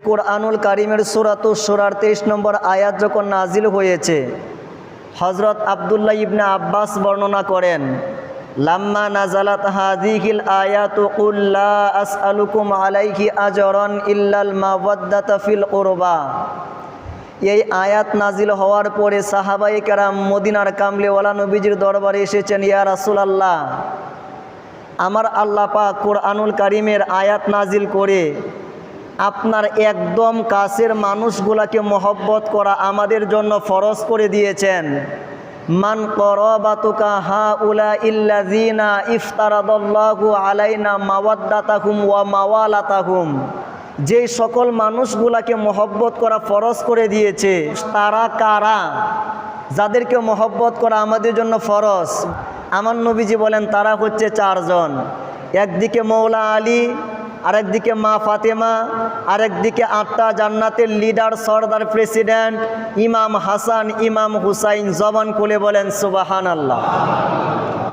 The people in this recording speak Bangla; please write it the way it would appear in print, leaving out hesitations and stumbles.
কুরআনুল কারীমের সূরাতুশ শূরার 23 নম্বর আয়াত যখন নাজিল হয়েছে, হযরত আব্দুল্লাহ ইবনে আব্বাস বর্ণনা করেন, লাম্মা নাজালাত হাযিহিল আয়াতু কুল লা আসআলুকুম আলাইহি আজরান ইল্লাল মাওয়াদ্দাতা ফিল কুরবা। এই আয়াত নাজিল হওয়ার পরে সাহাবায়ে কেরাম মদিনার কামলিওয়ালা নবীজির দরবারে এসেছেন, ইয়া রাসূলুল্লাহ, আমার আল্লাহ পাক কুরআনুল কারীমের আয়াত নাজিল করে আপনার একদম কাছের মানুষগুলাকে মহব্বত করা আমাদের জন্য ফরজ করে দিয়েছেন। মান করাবাতুকা হাউলা ইল্লাযিনা ইফতারাদাল্লাহু আলাইনা মাওয়াদ্দাতাহুম ওয়া মাওয়ালাতাহুম। যে সকল মানুষগুলাকে মহব্বত করা ফরজ করে দিয়েছে তারা কারা, যাদেরকে মহব্বত করা আমাদের জন্য ফরজ? আমার নবীজি বলেন তারা হচ্ছে 4 জন। একদিকে মৌলা আলী, আরেকদিকে মা ফাতেমা, আরেকদিকে 8টা জান্নাতের লিডার, সরদার, প্রেসিডেন্ট ইমাম হাসান, ইমাম হুসাইন। জবান খুলে বলেন সুবহানাল্লাহ।